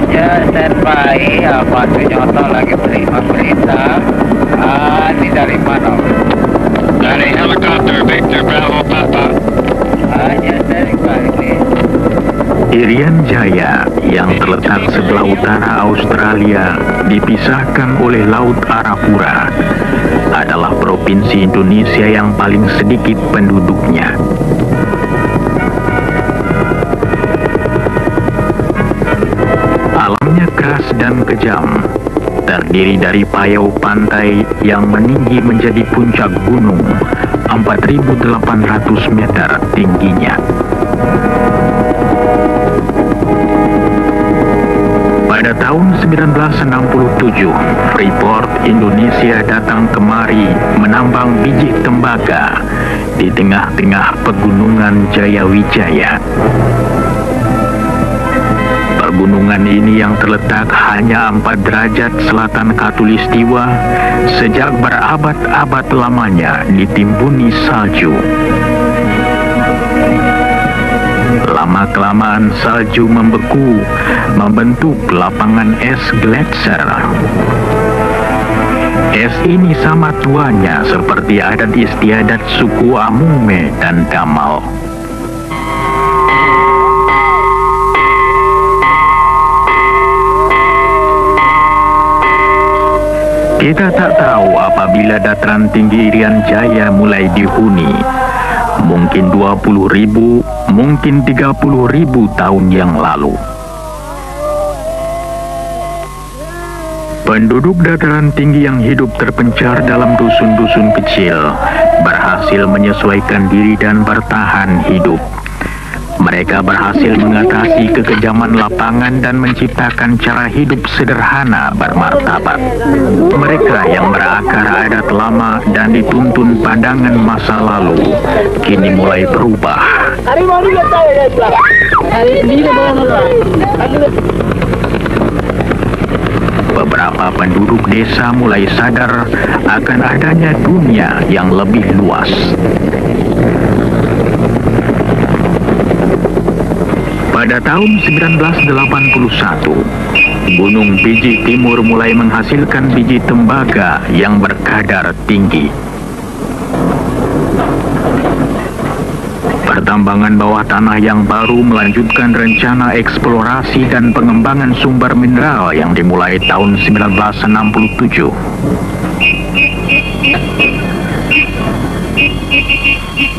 Ya, standby, Pak Sunyoto lagi terima berita. Ini dari mana? Dari helikopter Victor Bravo Papa. Ya, dari Bali. Irian Jaya yang terletak sebelah utara Australia dipisahkan oleh Laut Arafura adalah provinsi Indonesia yang paling sedikit penduduknya. Alamnya keras dan kejam, terdiri dari payau pantai yang meninggi menjadi puncak gunung 4.800 meter tingginya. Pada tahun 1967, Freeport Indonesia datang kemari menambang biji tembaga di tengah-tengah pegunungan Jayawijaya. Pegunungan ini yang terletak hanya 4 derajat selatan Khatulistiwa sejak berabad-abad lamanya ditimbuni salju. Lama-kelamaan salju membeku, membentuk lapangan es gletser. Es ini sama tuanya seperti adat istiadat suku Amume dan Damal. Kita tak tahu apabila dataran tinggi Irian Jaya mulai dihuni. Mungkin 20.000, mungkin 30.000 tahun yang lalu. Penduduk dataran tinggi yang hidup terpencar dalam dusun-dusun kecil berhasil menyesuaikan diri dan bertahan hidup. Mereka berhasil mengatasi kekejaman lapangan dan menciptakan cara hidup sederhana bermartabat. Mereka yang berakar adat lama dan dituntun pandangan masa lalu kini mulai berubah. Beberapa penduduk desa mulai sadar akan adanya dunia yang lebih luas. Pada tahun 1981, Gunung Biji Timur mulai menghasilkan biji tembaga yang berkadar tinggi. Pertambangan bawah tanah yang baru melanjutkan rencana eksplorasi dan pengembangan sumber mineral yang dimulai tahun 1967.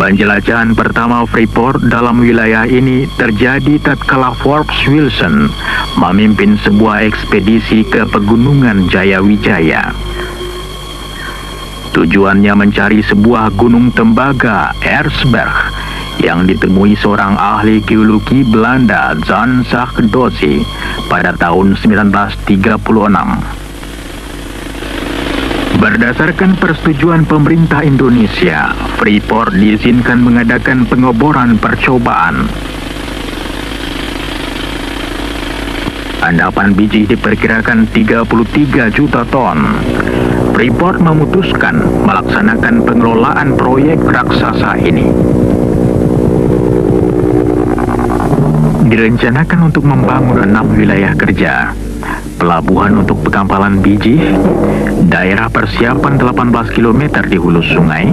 Penjelajahan pertama Freeport dalam wilayah ini terjadi tatkala Forbes Wilson memimpin sebuah ekspedisi ke pegunungan Jayawijaya. Tujuannya mencari sebuah gunung tembaga, Erzberg, yang ditemui seorang ahli geologi Belanda, Jan Sackdosi, pada tahun 1936. Berdasarkan persetujuan pemerintah Indonesia, Freeport diizinkan mengadakan pengeboran percobaan. Endapan biji diperkirakan 33 juta ton. Freeport memutuskan melaksanakan pengelolaan proyek raksasa ini. Direncanakan untuk membangun 6 wilayah kerja. Pelabuhan untuk pengampalan biji, daerah persiapan 18 km di hulu sungai,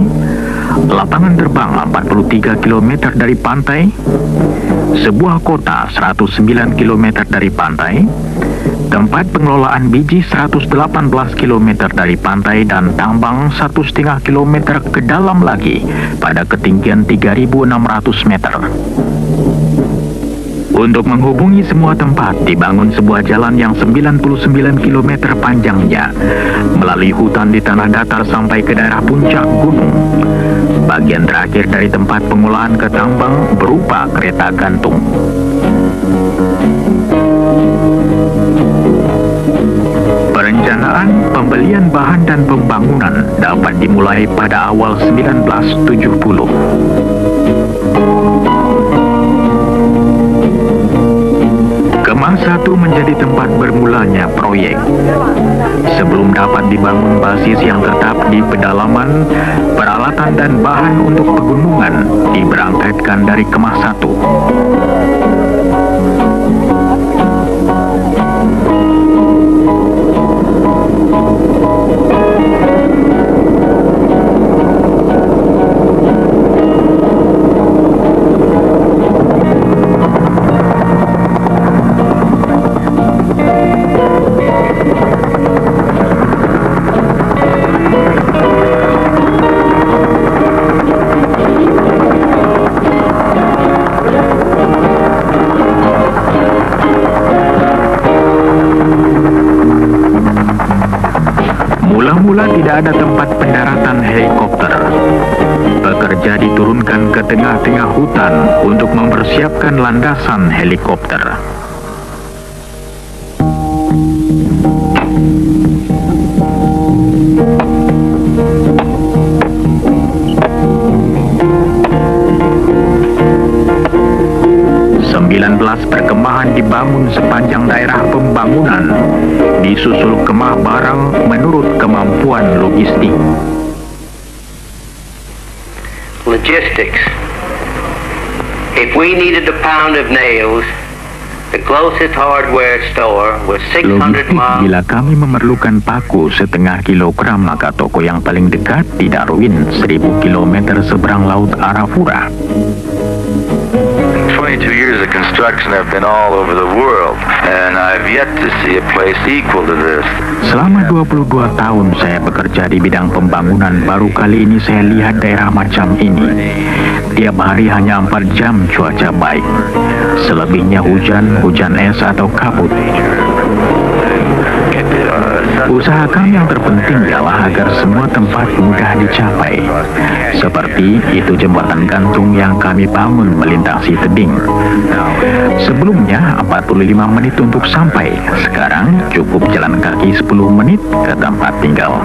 lapangan terbang 43 km dari pantai, sebuah kota 109 km dari pantai, tempat pengelolaan biji 118 km dari pantai, dan tambang 1,5 km ke dalam lagi pada ketinggian 3.600 meter. Untuk menghubungi semua tempat, dibangun sebuah jalan yang 99 km panjangnya, melalui hutan di tanah datar sampai ke daerah puncak gunung. Bagian terakhir dari tempat pengolahan ke tambang berupa kereta gantung. Perencanaan, pembelian bahan dan pembangunan dapat dimulai pada awal 1970. Kemah 1 menjadi tempat bermulanya proyek. Sebelum dapat dibangun basis yang tetap di pedalaman, peralatan dan bahan untuk pegunungan diberangkatkan dari Kemah 1. tengah-tengah hutan untuk mempersiapkan landasan helikopter. Perkemahan dibangun sepanjang daerah pembangunan, disusul kemah barang menurut kemampuan logistik. Logistics. If we needed a pound of nails, the closest hardware store was 600 Logistik, miles. bila kami memerlukan paku setengah kilogram, maka toko yang paling dekat di Darwin 1000 km seberang laut Arafura. 22 years of construction, I've been all over the world, and I've yet to see a place equal to this. Selama 22 tahun saya bekerja di bidang pembangunan, baru kali ini saya lihat daerah macam ini. Tiap hari hanya 4 jam cuaca baik. Selebihnya hujan es atau kabut. Usaha kami yang terpenting ialah agar semua tempat mudah dicapai. Seperti itu jembatan gantung yang kami bangun melintasi tebing. Sebelumnya 45 menit untuk sampai. Sekarang cukup jalan kaki 10 menit ke tempat tinggal.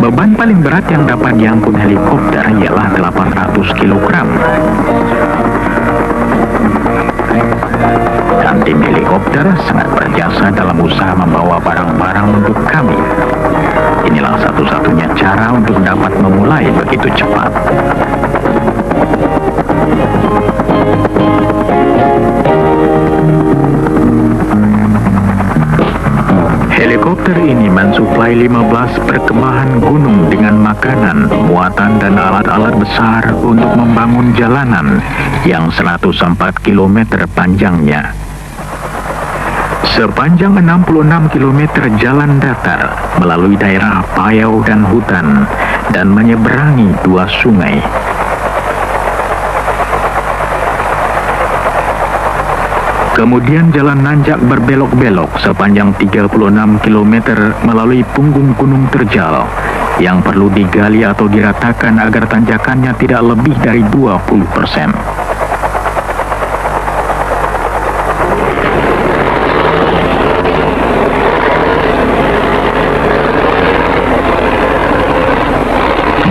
Beban paling berat yang dapat diangkut helikopter ialah 800 kg. Dan tim helikopter sangat berjasa dalam usaha membawa barang-barang untuk kami. Inilah satu-satunya cara untuk dapat memulai begitu cepat. Helikopter ini mensuplai 15 perkemahan gunung dengan makanan, muatan dan alat-alat besar untuk membangun jalanan yang 104 km panjangnya. Sepanjang 66 km jalan datar melalui daerah payau dan hutan dan menyeberangi 2 sungai. Kemudian jalan nanjak berbelok-belok sepanjang 36 km melalui punggung gunung terjal yang perlu digali atau diratakan agar tanjakannya tidak lebih dari 20%.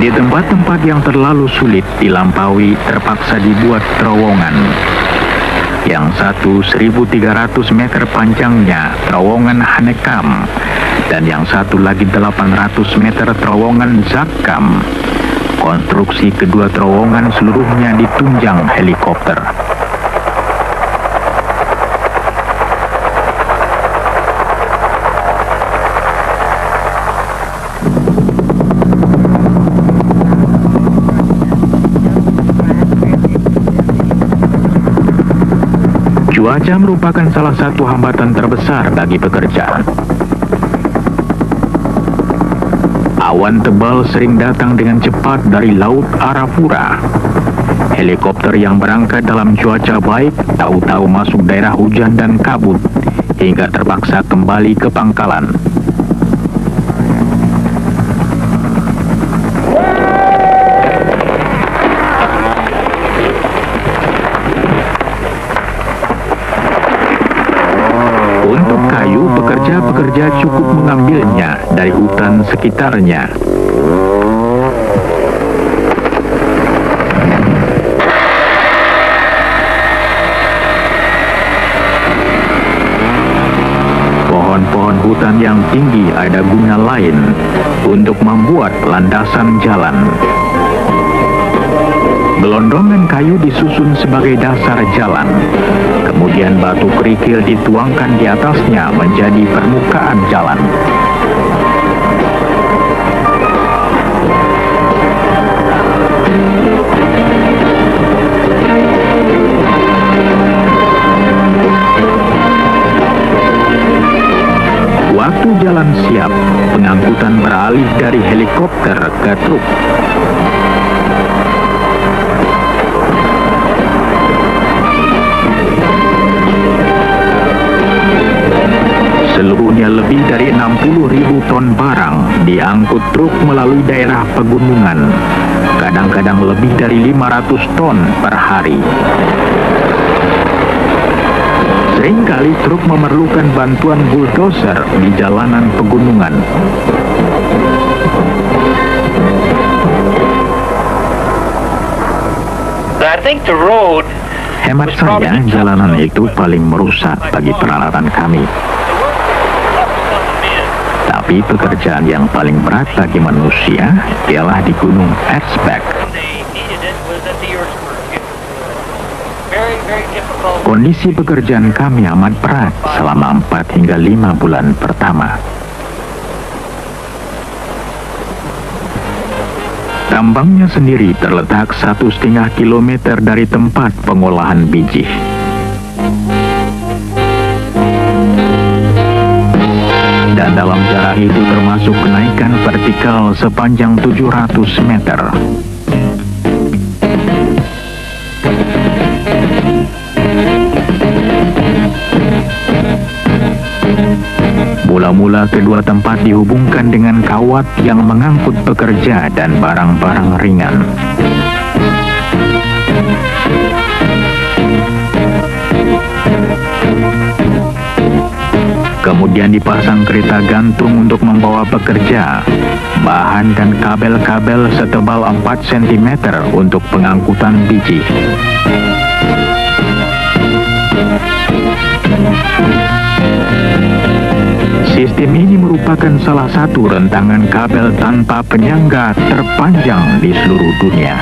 Di tempat-tempat yang terlalu sulit dilampaui terpaksa dibuat terowongan. Yang satu 1.300 meter panjangnya terowongan Hanekam, dan yang satu lagi 800 meter terowongan Zakam. Konstruksi kedua terowongan seluruhnya ditunjang helikopter. Cuaca merupakan salah satu hambatan terbesar bagi pekerja. Awan tebal sering datang dengan cepat dari laut Arafura. Helikopter yang berangkat dalam cuaca baik tahu-tahu masuk daerah hujan dan kabut hingga terpaksa kembali ke pangkalan. Untuk kayu, pekerja-pekerja cukup mengambilnya dari hutan sekitarnya. Pohon-pohon hutan yang tinggi ada guna lain untuk membuat landasan jalan. Gelondongan kayu disusun sebagai dasar jalan. Kemudian batu kerikil dituangkan di atasnya menjadi permukaan jalan. Waktu jalan siap, pengangkutan beralih dari helikopter ke truk. Seluruhnya lebih dari 60.000 ton barang diangkut truk melalui daerah pegunungan, kadang-kadang lebih dari 500 ton per hari. Seringkali truk memerlukan bantuan bulldozer di jalanan pegunungan. I think the road Hemat saya, jalanan itu paling merusak bagi peralatan kami. Tapi pekerjaan yang paling berat bagi manusia ialah di Gunung Erzberg. Kondisi pekerjaan kami amat berat selama 4 hingga 5 bulan pertama. Tambangnya sendiri terletak 1,5 kilometer dari tempat pengolahan biji. Dan dalam jarak itu termasuk kenaikan vertikal sepanjang 700 meter. Mula-mula kedua tempat dihubungkan dengan kawat yang mengangkut pekerja dan barang-barang ringan. Kemudian dipasang kereta gantung untuk membawa pekerja, bahan dan kabel-kabel setebal 4 cm untuk pengangkutan biji. Sistem ini merupakan salah satu rentangan kabel tanpa penyangga terpanjang di seluruh dunia.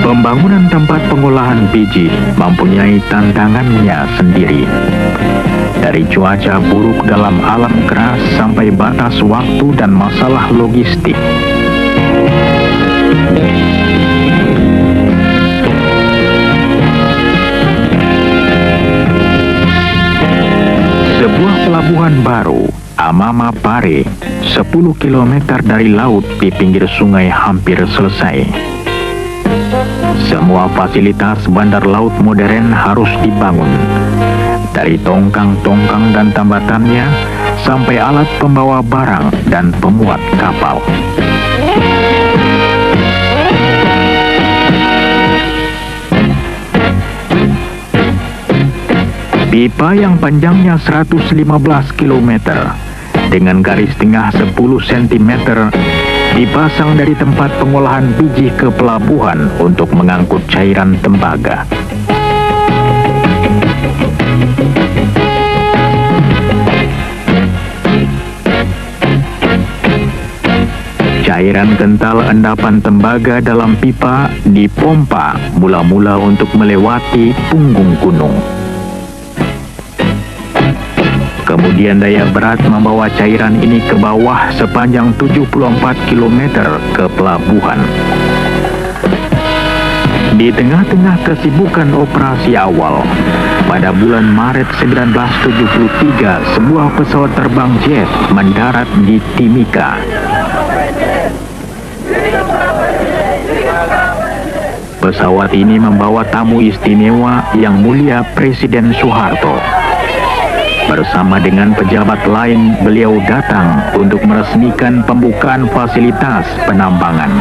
Pembangunan tempat pengolahan biji mempunyai tantangannya sendiri. Dari cuaca buruk dalam alam keras sampai batas waktu dan masalah logistik. Sebuah pelabuhan baru, Amama Pare, 10 km dari laut di pinggir sungai hampir selesai. Semua fasilitas bandar laut modern harus dibangun. Dari tongkang-tongkang dan tambatannya sampai alat pembawa barang dan pemuat kapal. Pipa yang panjangnya 115 km dengan garis tengah 10 cm dipasang dari tempat pengolahan biji ke pelabuhan untuk mengangkut cairan tembaga. Cairan kental endapan tembaga dalam pipa dipompa mula-mula untuk melewati punggung gunung. Kemudian daya berat membawa cairan ini ke bawah sepanjang 74 km ke pelabuhan. Di tengah-tengah kesibukan operasi awal, pada bulan Maret 1973, sebuah pesawat terbang jet mendarat di Timika. Pesawat ini membawa tamu istimewa Yang Mulia Presiden Soeharto. Bersama dengan pejabat lain, beliau datang untuk meresmikan pembukaan fasilitas penambangan.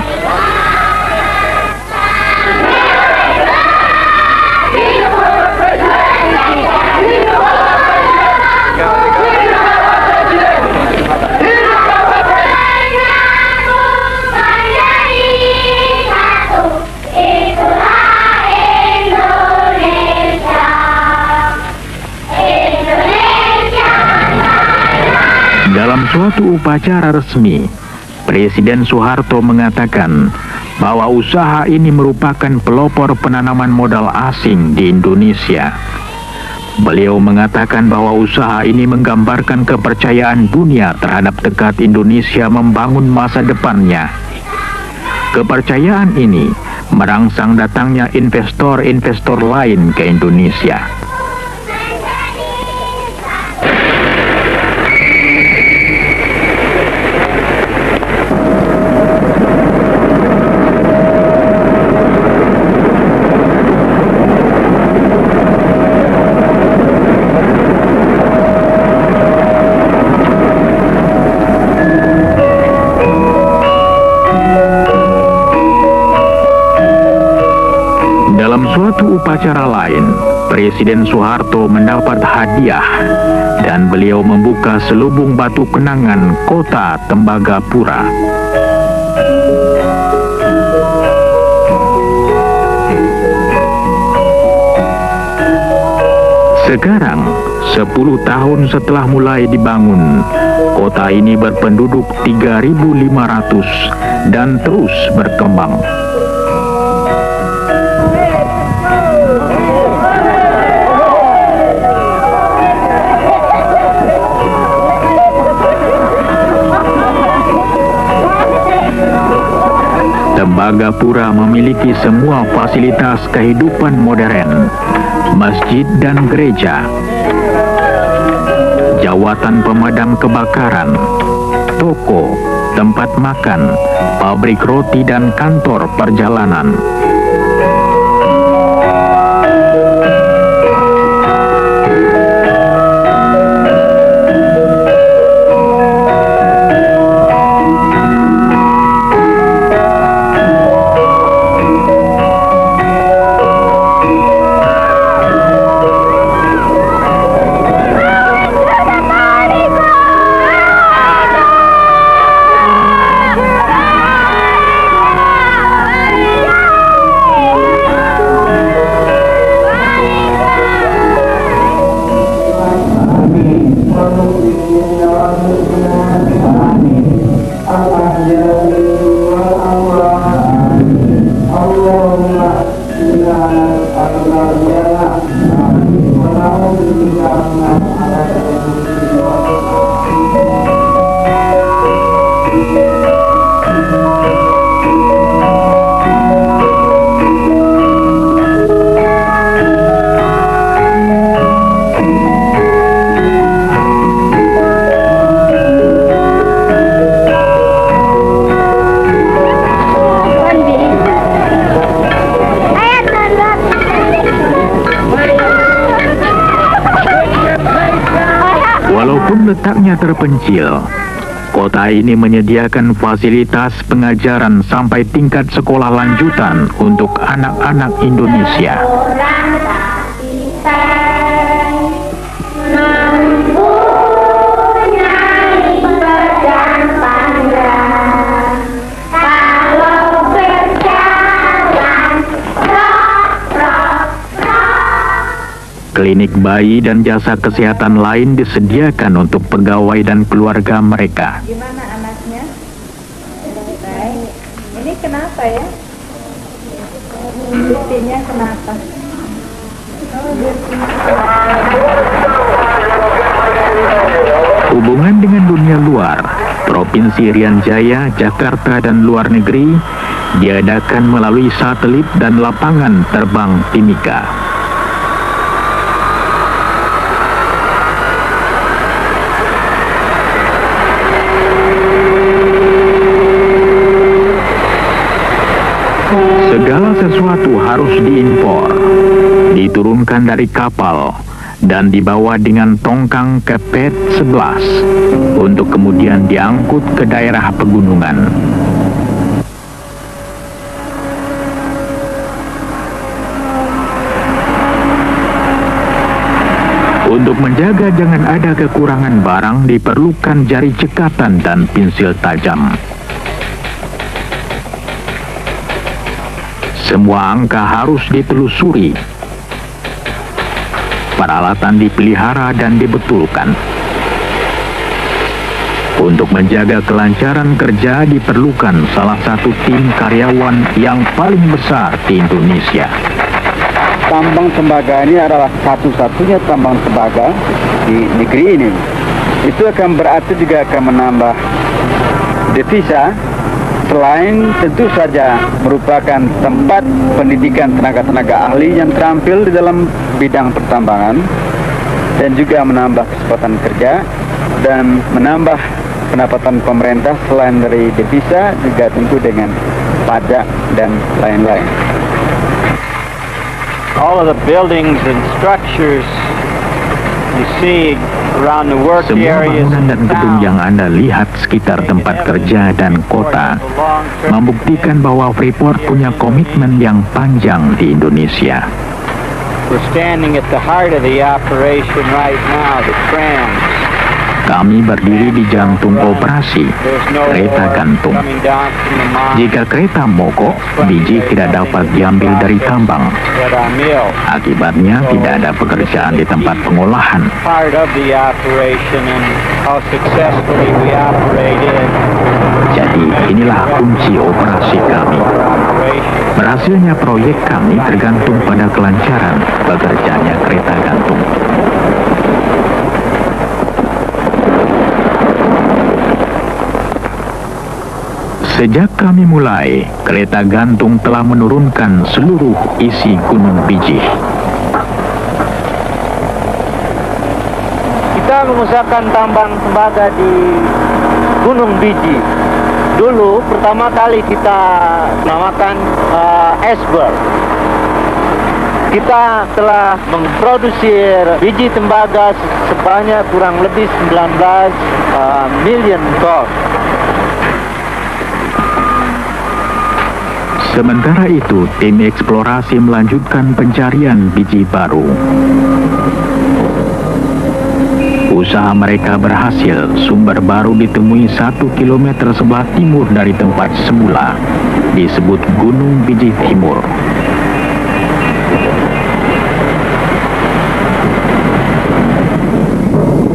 Dalam suatu upacara resmi, Presiden Soeharto mengatakan bahwa usaha ini merupakan pelopor penanaman modal asing di Indonesia. Beliau mengatakan bahwa usaha ini menggambarkan kepercayaan dunia terhadap tekad Indonesia membangun masa depannya. Kepercayaan ini merangsang datangnya investor-investor lain ke Indonesia. suatu upacara lain, Presiden Soeharto mendapat hadiah dan beliau membuka selubung batu kenangan kota Tembagapura. Sekarang, 10 tahun setelah mulai dibangun, kota ini berpenduduk 3.500 dan terus berkembang. Tembagapura memiliki semua fasilitas kehidupan modern, masjid dan gereja, jawatan pemadam kebakaran, toko, tempat makan, pabrik roti dan kantor perjalanan. Walaupun letaknya terpencil, kota ini menyediakan fasilitas pengajaran sampai tingkat sekolah lanjutan untuk anak-anak Indonesia. Klinik bayi dan jasa kesehatan lain disediakan untuk pegawai dan keluarga mereka. Gimana anaknya? Baik. Ini kenapa ya? Buktinya kenapa? Hubungan dengan dunia luar, Provinsi Irian Jaya, Jakarta, dan luar negeri diadakan melalui satelit dan lapangan terbang Timika. Segala sesuatu harus diimpor, diturunkan dari kapal, dan dibawa dengan tongkang ke PET 11 untuk kemudian diangkut ke daerah pegunungan. Untuk menjaga jangan ada kekurangan barang diperlukan jari cekatan dan pensil tajam. Semua angka harus ditelusuri. Peralatan dipelihara dan dibetulkan. Untuk menjaga kelancaran kerja diperlukan salah satu tim karyawan yang paling besar di Indonesia. Tambang tembaga ini adalah satu-satunya tambang tembaga di negeri ini. Itu akan berarti juga akan menambah devisa. Selain tentu saja merupakan tempat pendidikan tenaga-tenaga ahli yang terampil di dalam bidang pertambangan dan juga menambah kesempatan kerja dan menambah pendapatan pemerintah selain dari devisa juga tentu dengan pajak dan lain-lain. All of the buildings and structures you see around the work Semua areas bangunan dan gedung yang Anda lihat sekitar tempat kerja dan kota membuktikan bahwa Freeport punya komitmen yang panjang di Indonesia. We're standing at the heart of the operation right now, the trams. Kami berdiri di jantung operasi There's no kereta ore gantung. coming down from the mine Jika kereta mogok, biji tidak dapat diambil dari tambang. at our mill. Akibatnya tidak ada pekerjaan di tempat pengolahan. Part of the operation and how successfully we operate it. Jadi inilah kunci operasi kami. Operation. Berhasilnya proyek kami tergantung pada kelancaran bekerjanya kereta gantung. Sejak kami mulai, kereta gantung telah menurunkan seluruh isi Gunung Bijih. Kita mengusahakan tambang tembaga di Gunung Bijih. Dulu pertama kali kita namakan iceberg. Kita telah memproduksi biji tembaga sebanyak kurang lebih 19 million ton. Sementara itu, tim eksplorasi melanjutkan pencarian biji baru. Usaha mereka berhasil, sumber baru ditemui 1 kilometer sebelah timur dari tempat semula, disebut Gunung Bijih Timur.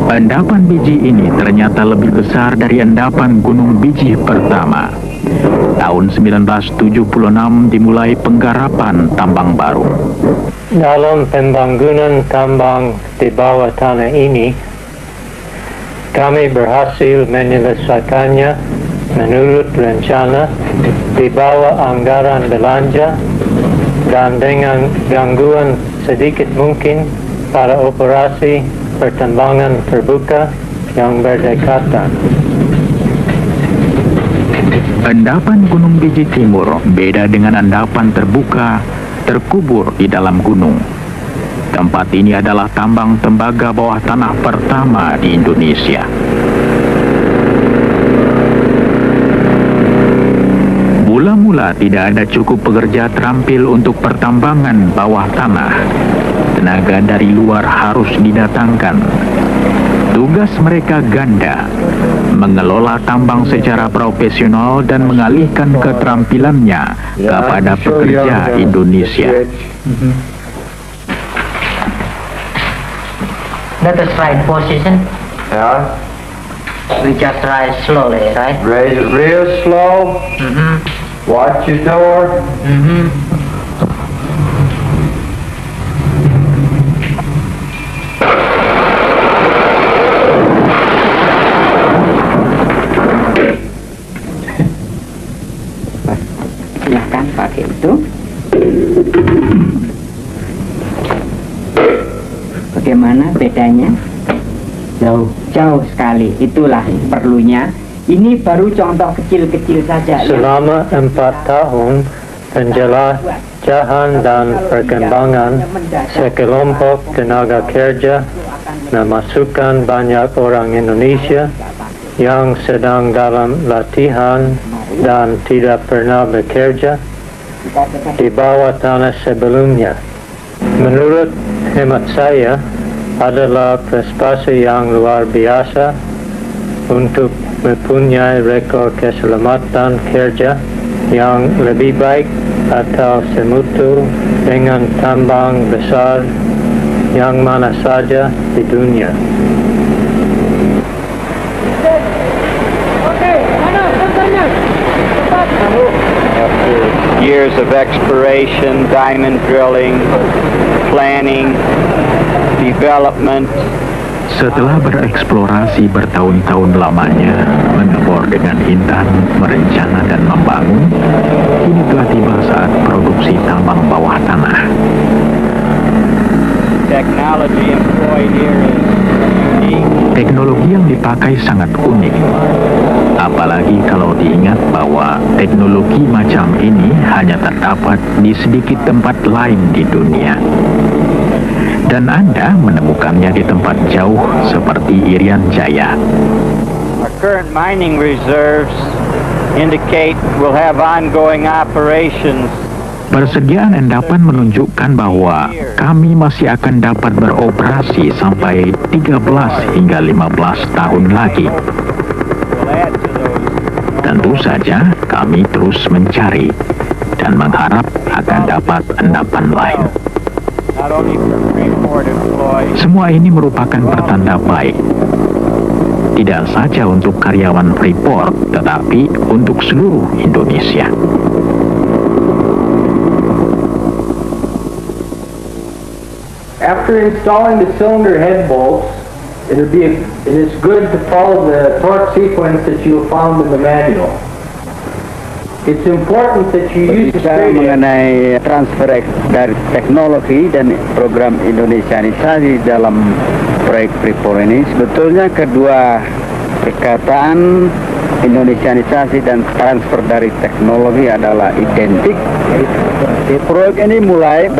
Endapan biji ini ternyata lebih besar dari endapan Gunung Bijih pertama. Tahun 1976 dimulai penggarapan tambang baru. Dalam pembangunan tambang di bawah tanah ini, kami berhasil menyelesaikannya menurut rencana di bawah anggaran belanja dan dengan gangguan sedikit mungkin pada operasi pertambangan terbuka yang berdekatan. Endapan Gunung Bijih Timur beda dengan endapan terbuka terkubur di dalam gunung. Tempat ini adalah tambang tembaga bawah tanah pertama di Indonesia. Mula-mula tidak ada cukup pekerja terampil untuk pertambangan bawah tanah. Tenaga dari luar harus didatangkan. Tugas mereka ganda, mengelola tambang secara profesional dan mengalihkan keterampilannya kepada pekerja Indonesia. Let us right position. Yeah. We just rise slowly, right? Raise it real slow. Watch your door. Silahkan pakai itu. Bagaimana bedanya? Jauh sekali. Itulah perlunya. Ini baru contoh kecil-kecil saja. Selama 4 tahun penjelajahan dan perkembangan sekelompok tenaga kerja memasukkan banyak orang Indonesia yang sedang dalam latihan dan tidak pernah bekerja di bawah tanah sebelumnya. Menurut hemat saya adalah prestasi yang luar biasa untuk mempunyai rekor keselamatan kerja yang lebih baik atau semutu dengan tambang besar yang mana saja di dunia. After years of exploration, diamond drilling, planning, development, Setelah bereksplorasi bertahun-tahun lamanya, mengebor dengan intan, merencana dan membangun, kini telah tiba saat produksi tambang bawah tanah. technology employed here is unique. Teknologi yang dipakai sangat unik. Apalagi kalau diingat bahwa teknologi macam ini hanya terdapat di sedikit tempat lain di dunia. Dan Anda menemukannya di tempat jauh seperti Irian Jaya. Our current mining reserves indicate we'll have ongoing operations. Persediaan endapan menunjukkan bahwa kami masih akan dapat beroperasi sampai 13 hingga 15 tahun lagi. Tentu saja kami terus mencari dan mengharap akan dapat endapan lain. Semua ini merupakan pertanda baik, tidak saja untuk karyawan Freeport, tetapi untuk seluruh Indonesia. After installing the cylinder head bolts, it is good to follow the torque sequence that you found in the manual. It's important that you use Bicara mengenai transfer dari teknologi dan program Indonesianisasi dalam proyek Freeport ini, sebetulnya kedua perkataan Indonesianisasi dan transfer dari teknologi adalah identik. Proyek ini mulai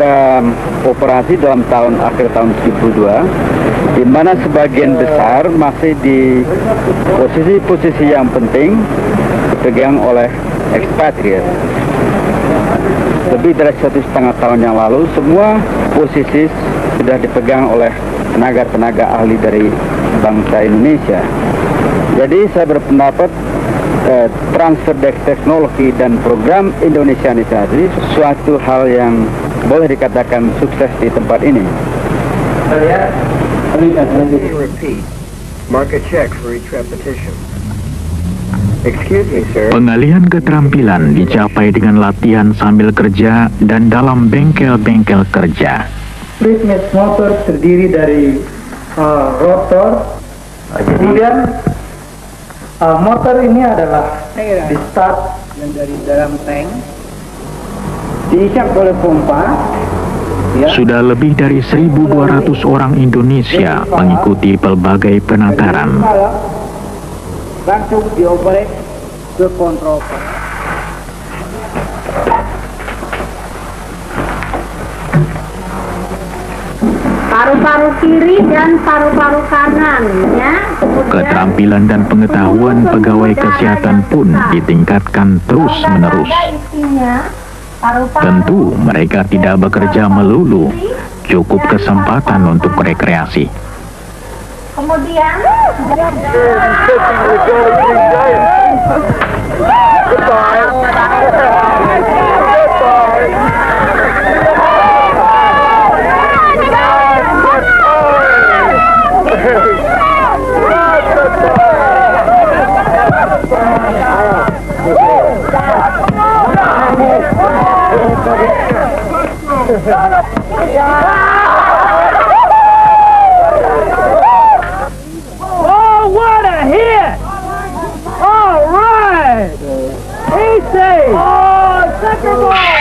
operasi dalam akhir tahun 72, di mana sebagian besar masih di posisi-posisi yang penting dipegang oleh ekspatriat. Lebih dari 1,5 tahun yang lalu, semua posisi sudah dipegang oleh tenaga-tenaga ahli dari bangsa Indonesia. Jadi saya berpendapat transfer teknologi dan program Indonesianisasi suatu hal yang boleh dikatakan sukses di tempat ini. Mark a check for each repetition. Excuse me, sir. Pengalihan keterampilan dicapai dengan latihan sambil kerja dan dalam bengkel-bengkel kerja. Prismet motor terdiri dari rotor, kemudian motor ini adalah di start dari dalam tank, diikat oleh pompa. Sudah lebih dari 1.200 orang Indonesia mengikuti pelbagai penataran. Langsung dioperate ke kontrol. Paru-paru kiri dan paru-paru kanan, ya. Keterampilan dan pengetahuan pegawai kesehatan pun ditingkatkan terus-menerus. Tentu mereka tidak bekerja melulu, cukup kesempatan untuk rekreasi. Kemudian Oh, what a hit! All right! Easy! Oh, second ball!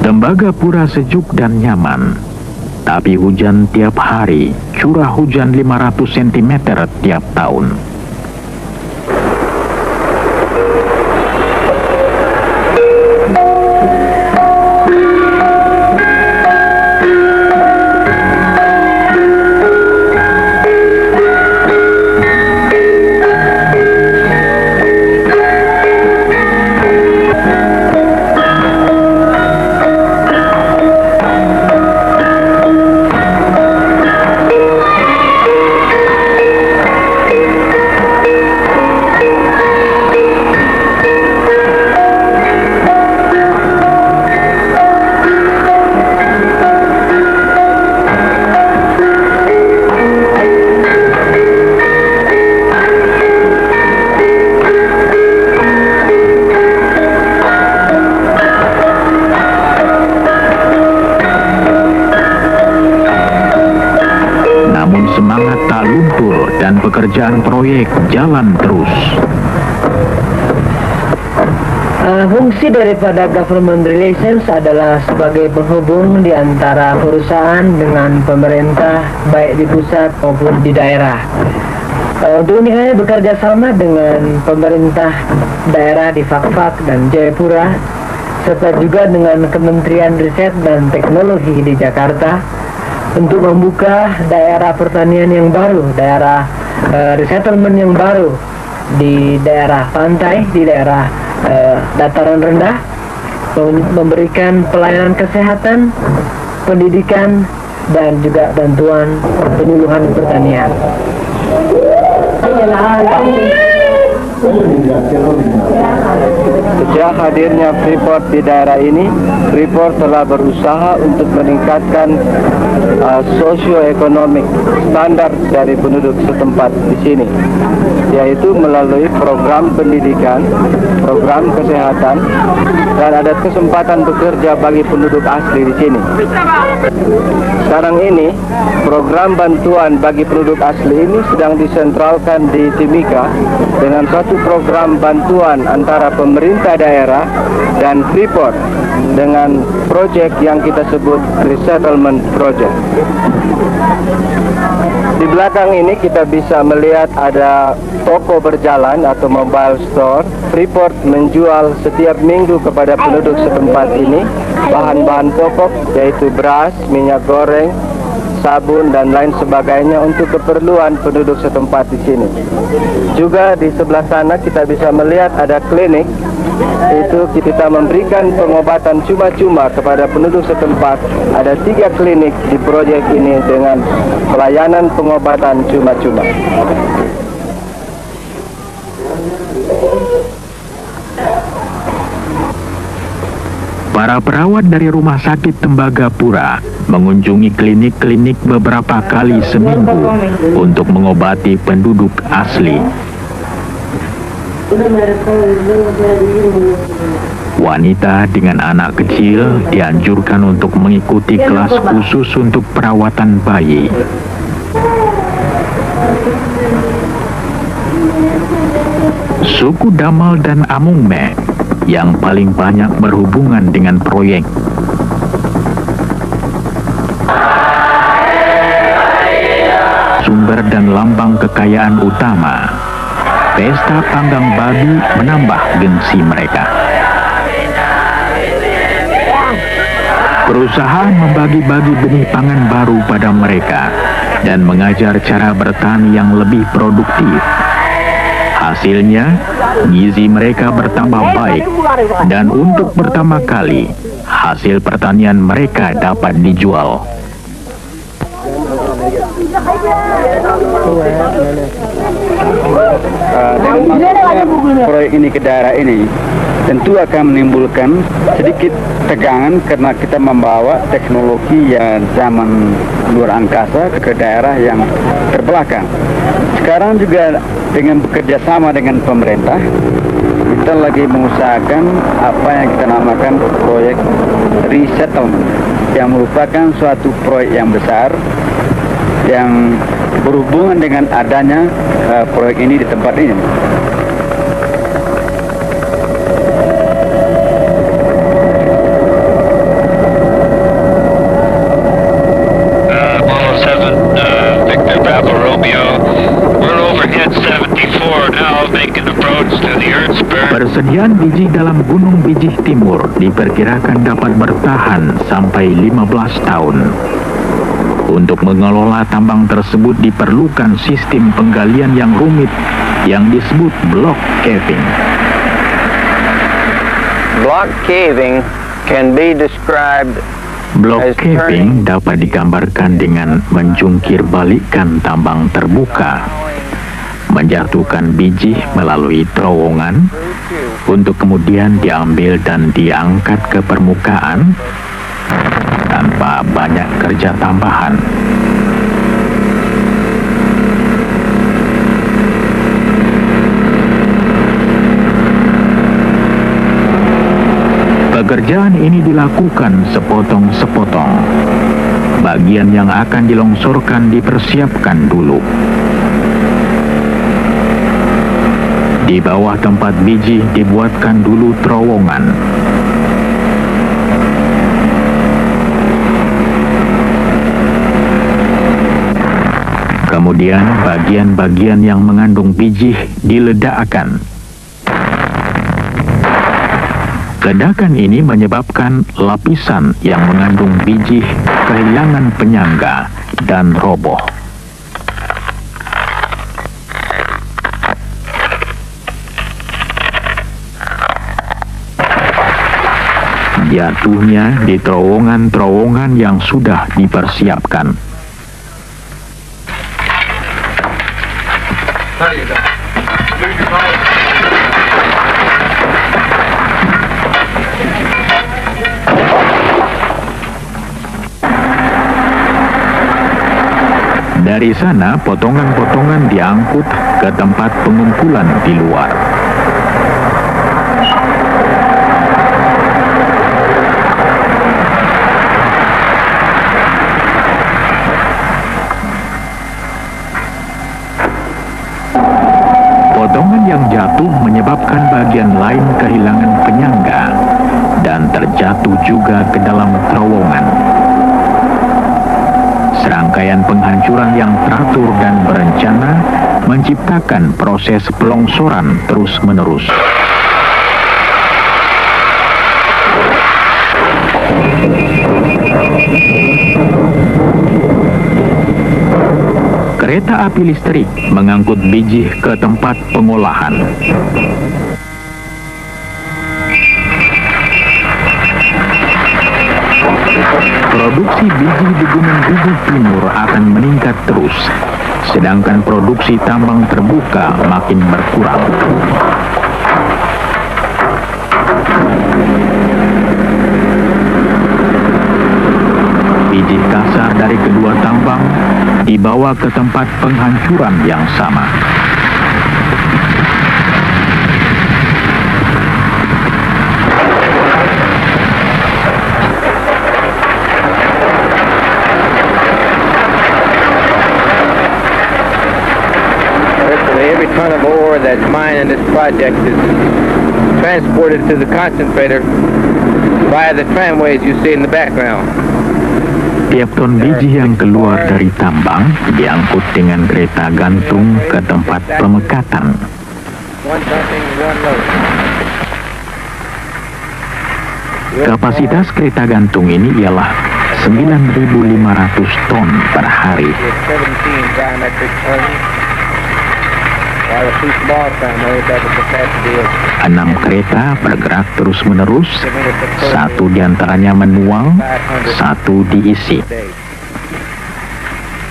Tembagapura sejuk dan nyaman, tapi hujan tiap hari, curah hujan 500 cm tiap tahun. Semangat tak luntur dan pekerjaan proyek jalan terus. Fungsi daripada government relations adalah sebagai penghubung di antara perusahaan dengan pemerintah, baik di pusat maupun di daerah. Untuk ini kami bekerja sama dengan pemerintah daerah di Fakfak dan Jayapura, serta juga dengan Kementerian Riset dan Teknologi di Jakarta untuk membuka daerah pertanian yang baru, daerah resettlement yang baru di daerah pantai, di daerah dataran rendah, memberikan pelayanan kesehatan, pendidikan, dan juga bantuan penyuluhan pertanian. Sejak hadirnya Freeport di daerah ini, Freeport telah berusaha untuk meningkatkan sosioekonomik standar dari penduduk setempat di sini, yaitu melalui program pendidikan, program kesehatan, dan ada kesempatan bekerja bagi penduduk asli di sini. Sekarang ini, program bantuan bagi penduduk asli ini sedang disentralkan di Timika dengan suatu program bantuan antara pemerintah daerah dan Freeport dengan proyek yang kita sebut Resettlement Project. Di belakang ini kita bisa melihat ada toko berjalan atau mobile store. Freeport menjual setiap minggu kepada penduduk setempat ini bahan-bahan pokok yaitu beras, minyak goreng, sabun, dan lain sebagainya untuk keperluan penduduk setempat di sini. Juga di sebelah sana kita bisa melihat ada klinik. Itu kita memberikan pengobatan cuma-cuma kepada penduduk setempat. Ada 3 klinik di proyek ini dengan pelayanan pengobatan cuma-cuma. Para perawat dari Rumah Sakit Tembagapura mengunjungi klinik-klinik beberapa kali seminggu untuk mengobati penduduk asli. Wanita dengan anak kecil dianjurkan untuk mengikuti kelas khusus untuk perawatan bayi. Suku Damal dan Amungme yang paling banyak berhubungan dengan proyek. Sumber dan lambang kekayaan utama. Pesta panggang babi menambah gengsi mereka. Perusahaan membagi-bagi benih pangan baru pada mereka dan mengajar cara bertani yang lebih produktif. Hasilnya, gizi mereka bertambah baik dan untuk pertama kali, hasil pertanian mereka dapat dijual. Dengan masuknya proyek ini ke daerah ini tentu akan menimbulkan sedikit tegangan karena kita membawa teknologi yang zaman luar angkasa ke daerah yang terbelakang. Sekarang juga dengan bekerja sama dengan pemerintah, kita lagi mengusahakan apa yang kita namakan proyek resettlement, yang merupakan suatu proyek yang besar yang berhubungan dengan adanya proyek ini di tempat ini. Apollo 7, Victor Bravo Romeo. We're overhead 74 now, making approach to the Earth's burn. Persediaan biji dalam Gunung Bijih Timur diperkirakan dapat bertahan sampai 15 tahun. Untuk mengelola tambang tersebut diperlukan sistem penggalian yang rumit yang disebut block caving. Block caving can be described Block caving dapat digambarkan dengan menjungkir balikkan tambang terbuka, menjatuhkan biji melalui terowongan untuk kemudian diambil dan diangkat ke permukaan tanpa banyak kerja tambahan. Pekerjaan ini dilakukan sepotong-sepotong. Bagian yang akan dilongsorkan dipersiapkan dulu. Di bawah tempat biji dibuatkan dulu terowongan. Kemudian bagian-bagian yang mengandung biji diledakkan. Ledakan ini menyebabkan lapisan yang mengandung biji kehilangan penyangga dan roboh. Jatuhnya di terowongan-terowongan yang sudah dipersiapkan. Dari sana, potongan-potongan diangkut ke tempat pengumpulan di luar. Potongan yang jatuh menyebabkan bagian lain kehilangan penyangga dan terjatuh juga ke dalam terowongan. Serangkaian penghancuran yang teratur dan berencana menciptakan proses pelongsoran terus-menerus. Kereta api listrik mengangkut biji ke tempat pengolahan. Produksi biji di Gunung Biji Timur akan meningkat terus, sedangkan produksi tambang terbuka makin berkurang. Biji kasar dari kedua tambang dibawa ke tempat penghancuran yang sama. Every ton of ore that's mined in this project is transported to the concentrator via the tramways you see in the background. Tiap ton biji yang keluar dari tambang diangkut dengan kereta gantung ke tempat pemekatan. Kapasitas kereta gantung ini ialah 9.500 ton per hari. 6 kereta bergerak terus-menerus, 1 diantaranya manual, 1 diisi.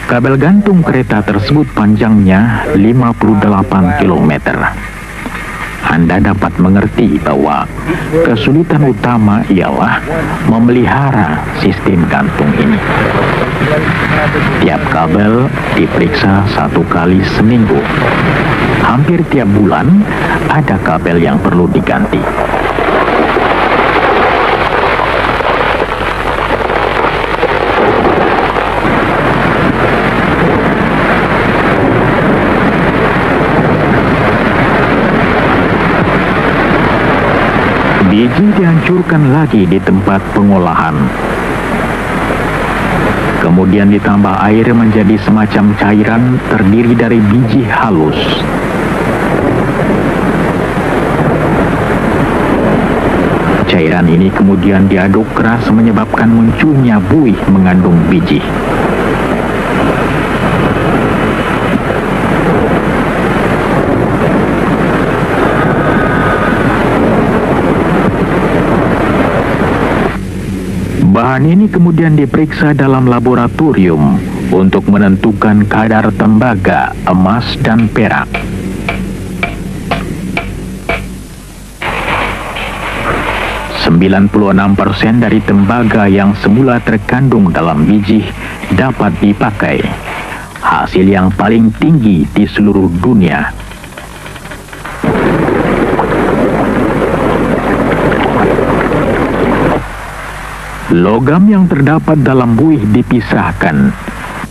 Kabel gantung kereta tersebut panjangnya 58 km. Anda dapat mengerti bahwa kesulitan utama ialah memelihara sistem gantung ini. Tiap kabel diperiksa 1 kali seminggu. Hampir tiap bulan ada kabel yang perlu diganti. Biji dihancurkan lagi di tempat pengolahan. Kemudian ditambah air menjadi semacam cairan terdiri dari biji halus. Cairan ini kemudian diaduk keras menyebabkan munculnya buih mengandung biji. Bahan ini kemudian diperiksa dalam laboratorium untuk menentukan kadar tembaga, emas, dan perak. %96 dari tembaga yang semula terkandung dalam biji dapat dipakai. Hasil yang paling tinggi di seluruh dunia. Logam yang terdapat dalam buih dipisahkan,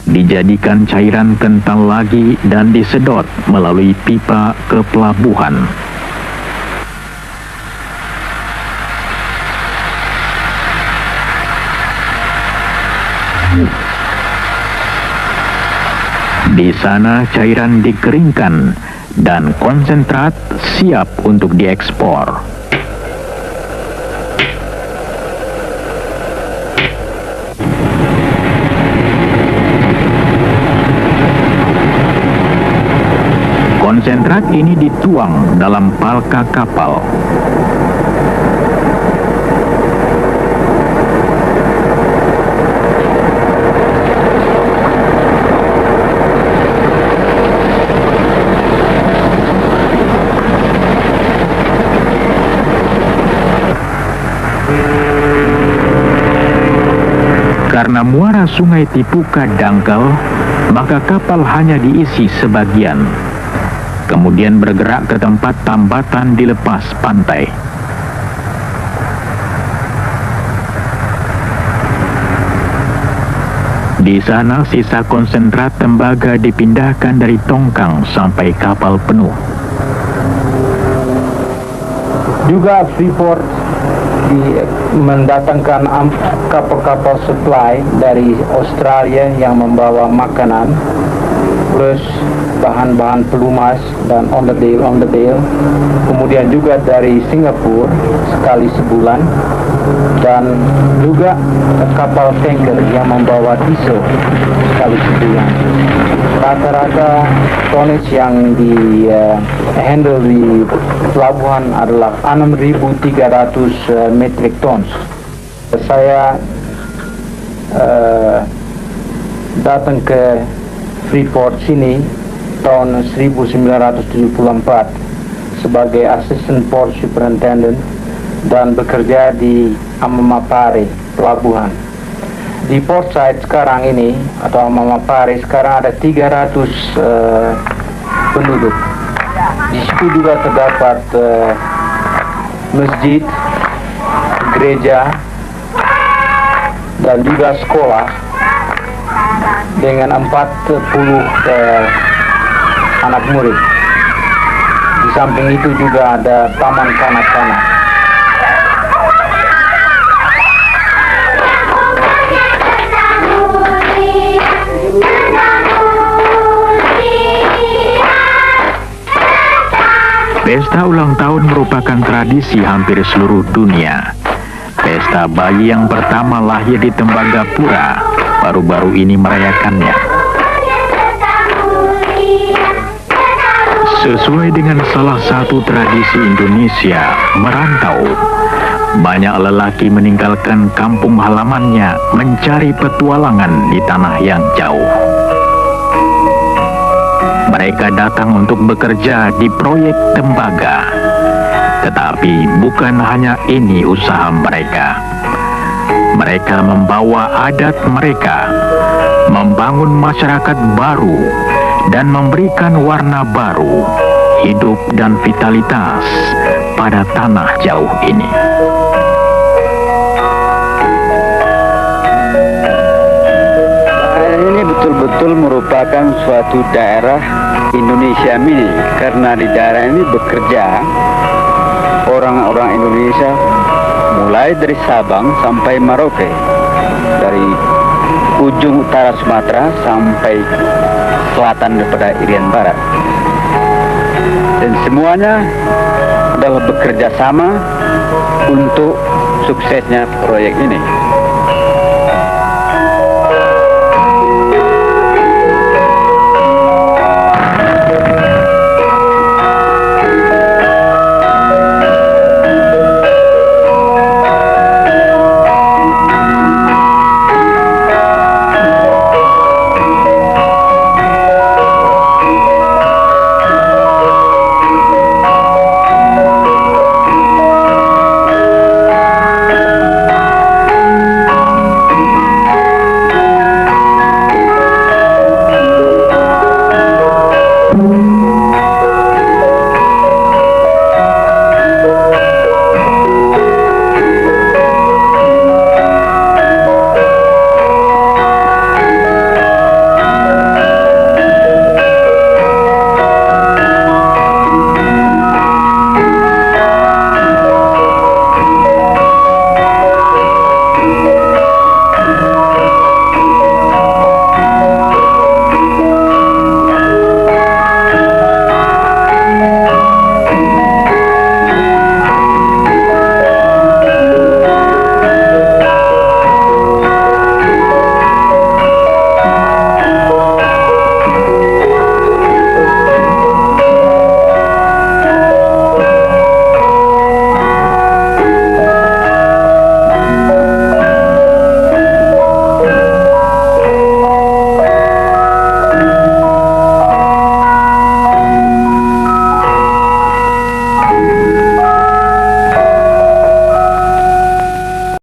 dijadikan cairan kental lagi dan disedot melalui pipa ke pelabuhan. Di sana cairan dikeringkan dan konsentrat siap untuk diekspor. Konsentrat ini dituang dalam palka kapal. Karena muara sungai Tipuka dangkal, maka kapal hanya diisi sebagian. Kemudian bergerak ke tempat tambatan di lepas pantai. Di sana sisa konsentrat tembaga dipindahkan dari tongkang sampai kapal penuh. Juga Freeport mendatangkan kapal-kapal supply dari Australia yang membawa makanan plus bahan-bahan pelumas dan onderdale. Kemudian juga dari Singapura sekali sebulan, dan juga kapal tanker yang membawa diesel sekali sebulan. Rata-rata tonnage yang di handle di pelabuhan adalah 6.300 metric tons. Saya datang ke Freeport sini tahun 1974 sebagai Assistant Port Superintendent dan bekerja di Amamapare, pelabuhan. Di Port Said sekarang ini, atau Amamapare, sekarang ada 300 penduduk. Di situ juga terdapat masjid, gereja, dan juga sekolah dengan 40 anak murid. Di samping itu juga ada taman kanak-kanak. Pesta ulang tahun merupakan tradisi hampir seluruh dunia. Pesta bayi yang pertama lahir di Tembagapura baru-baru ini merayakannya. Sesuai dengan salah satu tradisi Indonesia, merantau, banyak lelaki meninggalkan kampung halamannya mencari petualangan di tanah yang jauh. Mereka datang untuk bekerja di proyek tembaga. Tetapi bukan hanya ini usaha mereka. Mereka membawa adat mereka, membangun masyarakat baru, dan memberikan warna baru, hidup dan vitalitas pada tanah jauh ini. Ini betul-betul merupakan suatu daerah Indonesia mini, karena di daerah ini bekerja orang-orang Indonesia mulai dari Sabang sampai Merauke, dari ujung utara Sumatera sampai selatan daripada Irian Barat, dan semuanya adalah bekerja sama untuk suksesnya proyek ini.